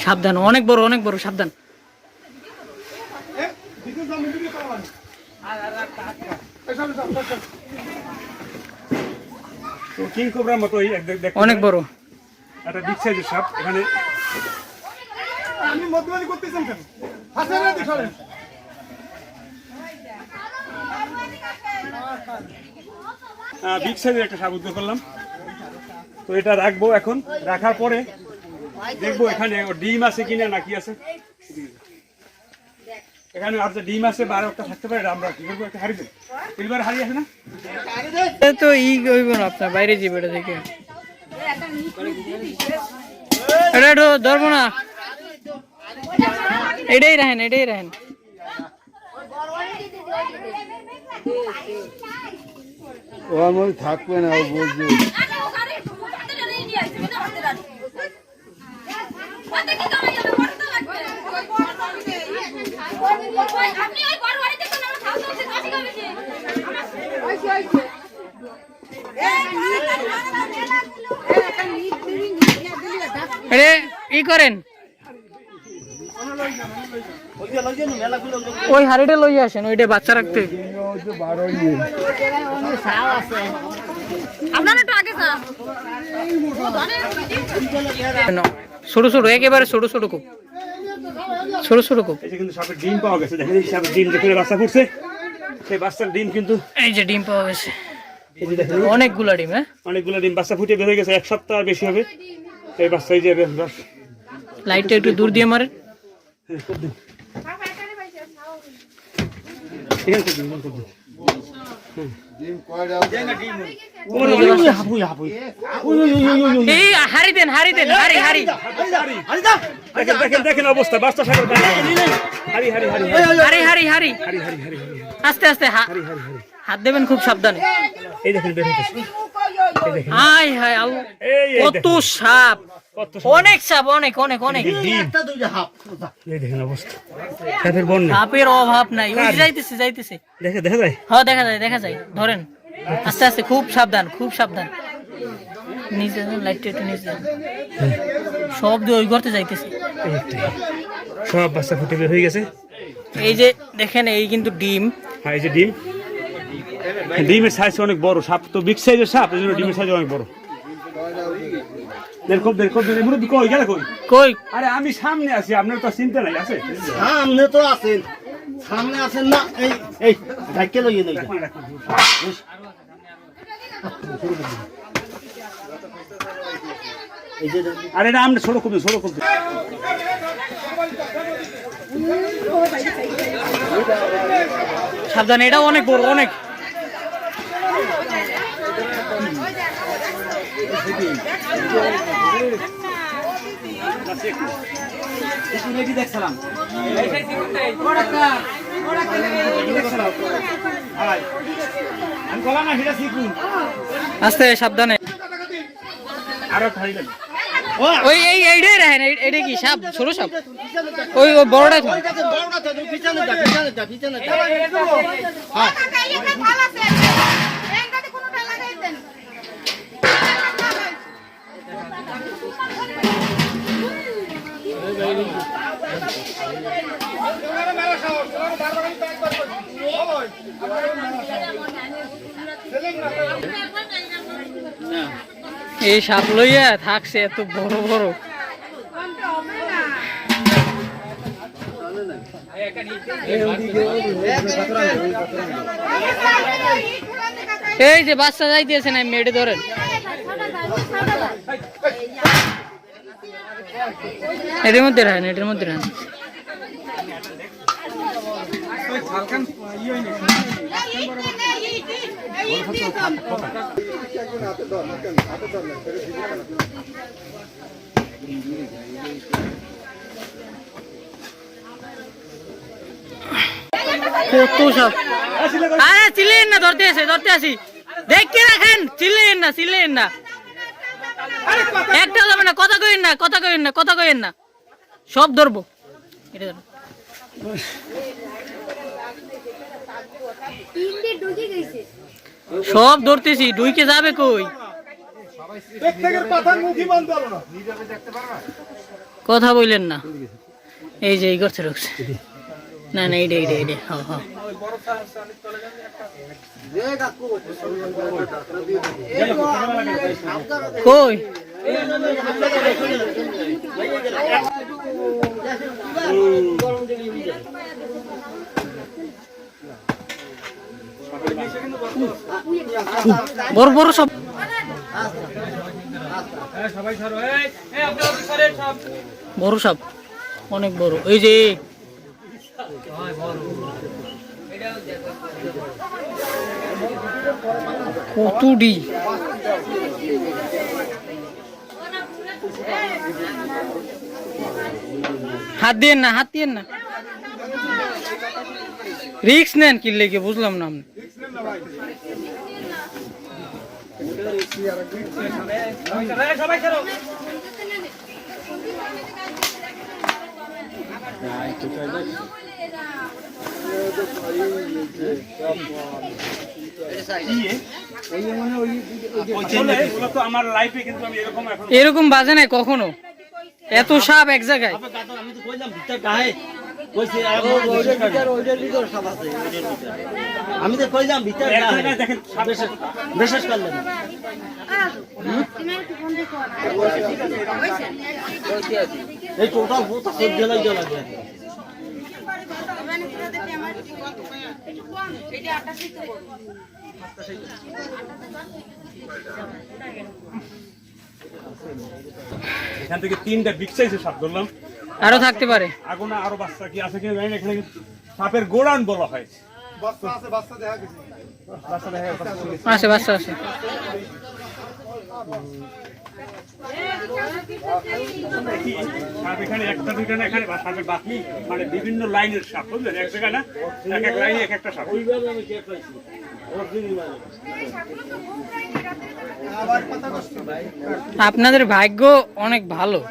সাবধান, অনেক বড় অনেক বড়, সাবধান। কিং কোবরার মতো অনেক বড় একটা বিগ সাইজের সাপ। এখানে আমি মধ্যমানি করতেছেন কেন? হাসেন না দেখালেন। বিগ সাইজের একটা সাপ উদ্ধার করলাম। তো এটা রাখবো, এখন রাখার পরে দেখবো এখানে ডিম আছে কিনা না কি আছে। এখানে আর ডিম আছে বা আরো একটা থাকতে পারে, আমরা কি করবো, একটা হারিয়ে দেবো। এবার হারিয়ে আছে না তো ই কইব না, আপনার বাইরে যাবে এটা দেখে। এটা তো ধরবো না, এটাই রাখেন, এটাই রাখেন। ও আমার থাকবে না, ও বলছে ই করেন, ওই হাড়িটা লই আসেন, ওইটা বাচ্চা রাখতে। ছোট ছোট, একেবারে ছোট ছোট খুব, ছোট ছোট খুব। এই যে কিন্তু সাপের ডিম পাওয়া গেছে, দেখেন এই সাপের ডিম যেখানে বাচ্চা ফুটছে, সেই বাচ্চার ডিম কিন্তু এই যে ডিম পাওয়া গেছে, এই যে দেখেন অনেকগুলা ডিম। হ্যাঁ, অনেকগুলো ডিম বাচ্চা ফুটে বের হয়ে গেছে, 1 সপ্তাহ আর বেশি হবে এই বাচ্চা। এই যে লাইটটা একটু দূর দিয়ে মারেন। এই হারি দেন, হারি দেন, হারি হারি। দেখেন অবস্থা, বাচ্চা সাগর হারি হারি হারি হারি হারি হারি, হারি হারি হারি আস্তে আস্তে হাত দেবেন, খুব সাবধানে। এই দেখেন বের হইতেছে, হাই হাই, কত সাপ, অনেক সাপ, অনেক অনেক অনেক। এই দেখেন অবস্থা, সাপের বন্যা, সাপের অভাব নাই। ওই যাইতেছে যাইতেছে, দেখা যায়। হ্যাঁ দেখা যায়, দেখা যায়। ধরেন আস্তে আস্তে, খুব সাবধান, খুব সাবধান। নিচে লাইটটা একটু নিচে, সব দিয়ে ওই করতে যাইতেছে। সব বাচ্চা ফুটে বের হয়ে গেছে। এই যে দেখেন, এই কিন্তু ডিম। হ্যাঁ, এই যে ডিম, ডিমের সাইজ অনেক বড়। সাপ তো বিগ সাইজের সাপ, এই জন্য ডিমের সাইজ অনেক বড়। কই গেলে কই কই? আরে আমি সামনে আছি, আপনার তো চিন্তা নাই। আছে সামনে তো আছেন, সামনে আছেন না, এই এই ঢাকে লইয়ে নেই। আরে না, আমরা ছোট করবো, ছোট করবো। সাবধান, এটাও অনেক বড়, অনেক। আস্তে সাবধানে। ওই এইটাই রাখেন, এইটা কি সাপ? ছোট সাপ, ওই বড়টা। এই সাপ লইয়া থাকছে এত বড় বড়। এই যে বাচ্চা যাইতেছে না, মেয়েটে ধরেন। এটার মধ্যে রাখেন, এটার মধ্যে রাখেন। কত সব। আরে চিল্লেন না, ধরতে আসি, ধরতে আসি। দেখতে রাখেন, চিল্লেন না, চিল্লেন না। একটা যাবে না, কথা কইেন না, কথা কইেন না, কথা কইেন না। সব ধরবো। এটা ধরো। সব ধরতেছি, ঢুইকে যাবে কই? প্রত্যেকের কথার মুখই বন্ধ হলো না। কথা বললেন না। এই যে এই করতে ঢুকছে। না না, এইটা এইটা এইটা, হ্যাঁ হ্যাঁ। কই বড় বড় সব, বড় সাপ, অনেক বড়। এই যে কতডি, হাত দিয়েন না, হাত দিয়েন না, রিক্স নেন কি লেগে, বুঝলাম না আপনি। মূলত আমার লাইফে কিন্তু আমি এরকম এখন এরকম বাজে নাই কখনো, এত সাপ এক জায়গায়। আমি তো কইলাম ভিতর গায়ে কইছে আমি তো কইলাম ভিতর এক জায়গায় দেখেন সাপ বিশেষ করলেন এই টোটাল বহুত সব জেলায় জেলা যায়। এখান থেকে 3টা বিগ সাইজের সাপ ধরলাম। আরো থাকতে পারে, আগুনা আরো বাচ্চা কি আছে কি জানি না। এখানে সাপের গোড়ান বলা হয়। বাচ্চা আছে, বাচ্চা দেখা গেছে। বাচ্চা দেখা যাচ্ছে। আসে বাচ্চা আছে। সাপ এখানে একটা দুইটা না, এখানে সাপের বাকি মানে বিভিন্ন লাইনের সাপ, বুঝলেন? এক জায়গায় না, এক এক লাইনে এক একটা সাপ। আপনাদের ভাগ্য অনেক ভালো।